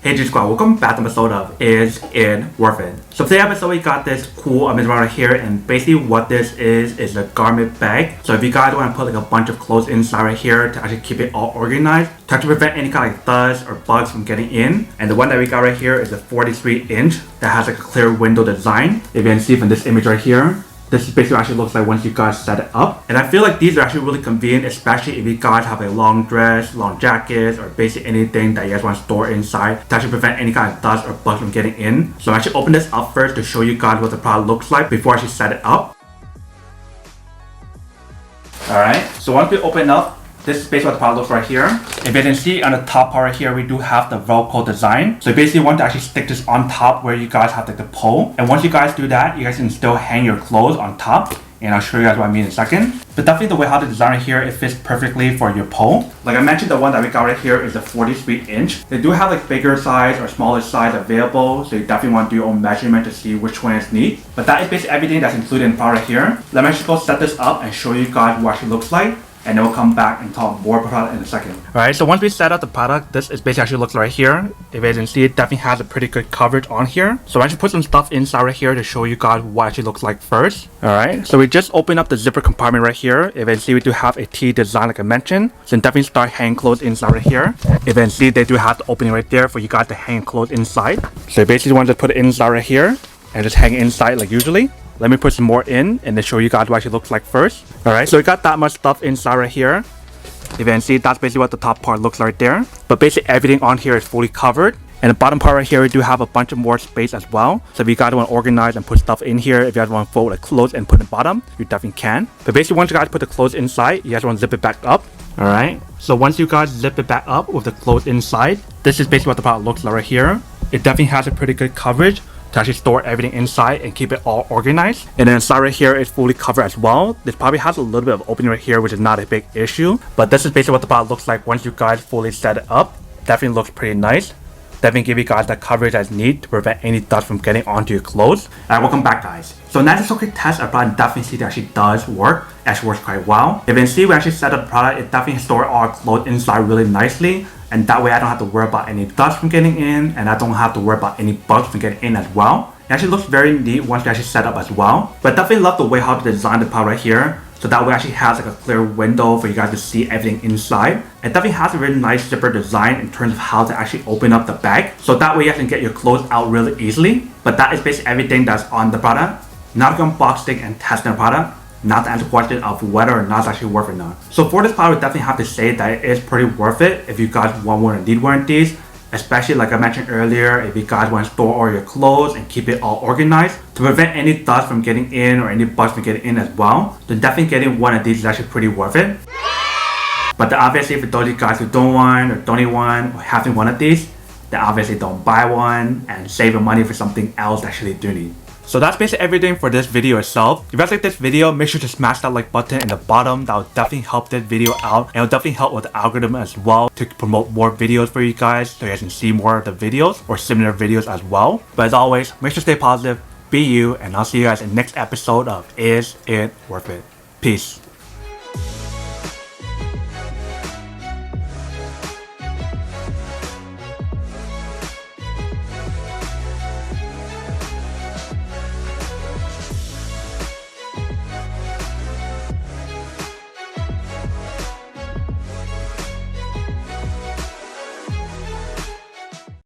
Hey G Squad, welcome back to an episode of Is It Worth It? So today's episode we got this cool image right here, and basically what this is a garment bag. So if you guys want to put like a bunch of clothes inside right here to actually keep it all organized, to actually prevent any kind of like dust or bugs from getting in. And the one that we got right here is a 43-inch that has like a clear window design. If you can see from this image right here, this is basically what it actually looks like once you guys set it up. And I feel like these are actually really convenient, especially if you guys have a long dress, long jackets, or basically anything that you guys want to store inside to actually prevent any kind of dust or bugs from getting in. So I'm actually open this up first to show you guys what the product looks like before I actually set it up. Alright, so once we open it up, this is basically what the product looks right here. If you can see on the top part right here, we do have the Velcro design. So you basically want to actually stick this on top where you guys have like the pole. And once you guys do that, you guys can still hang your clothes on top. And I'll show you guys what I mean in a second. But definitely the way how the design right here, it fits perfectly for your pole. Like I mentioned, the one that we got right here is a 43-inch. They do have like bigger size or smaller size available. So you definitely want to do your own measurement to see which one is neat. But that is basically everything that's included in the product right here. Let me actually go set this up and show you guys what it actually looks like. And then we'll come back and talk more about product in a second. Alright, so once we set up the product, this is basically actually looks right here. If you can see, it definitely has a pretty good coverage on here. So I actually put some stuff inside right here to show you guys what it actually looks like first. Alright, so we just opened up the zipper compartment right here. If you can see, we do have a T design like I mentioned. So definitely start hanging clothes inside right here. If you can see, they do have the opening right there for you guys to hang clothes inside. So you basically want to put it inside right here and just hang it inside like usually. Let me put some more in and then show you guys what it actually looks like first. Alright, so we got that much stuff inside right here. If you can see, that's basically what the top part looks like right there. But basically everything on here is fully covered. And the bottom part right here, we do have a bunch of more space as well. So if you guys want to organize and put stuff in here, if you guys want to fold the clothes and put in the bottom, you definitely can. But basically once you guys put the clothes inside, you guys want to zip it back up. Alright, so once you guys zip it back up with the clothes inside, this is basically what the product looks like right here. It definitely has a pretty good coverage to actually store everything inside and keep it all organized. And then inside right here is fully covered as well. This probably has a little bit of opening right here, which is not a big issue. But this is basically what the product looks like once you guys fully set it up. Definitely looks pretty nice. Definitely give you guys the coverage that's needed to prevent any dust from getting onto your clothes. Alright, welcome back guys. So now this quick test, our product definitely see that actually does work. It actually works quite well. If you can see, we actually set up the product, it definitely stores all our clothes inside really nicely. And that way I don't have to worry about any dust from getting in, and I don't have to worry about any bugs from getting in as well. It actually looks very neat once we actually set up as well. But definitely love the way how to design the product right here. So that way it actually has like a clear window for you guys to see everything inside. It definitely has a really nice zipper design in terms of how to actually open up the bag. So that way you guys can get your clothes out really easily. But that is basically everything that's on the product. Now we're unboxing and testing the product. Not to answer the question of whether or not it's actually worth it or not. So for this product, we definitely have to say that it is pretty worth it if you guys want one and need one of these. Especially like I mentioned earlier, if you guys want to store all your clothes and keep it all organized to prevent any dust from getting in or any bugs from getting in as well, then definitely getting one of these is actually pretty worth it. But then obviously for those of you guys who don't want or don't need one or having one of these, then obviously don't buy one and save your money for something else that actually do need. So that's basically everything for this video itself. If you guys like this video, make sure to smash that like button in the bottom. That will definitely help this video out, and it will definitely help with the algorithm as well to promote more videos for you guys so you guys can see more of the videos or similar videos as well. But as always, make sure to stay positive, be you, and I'll see you guys in the next episode of Is It Worth It? Peace.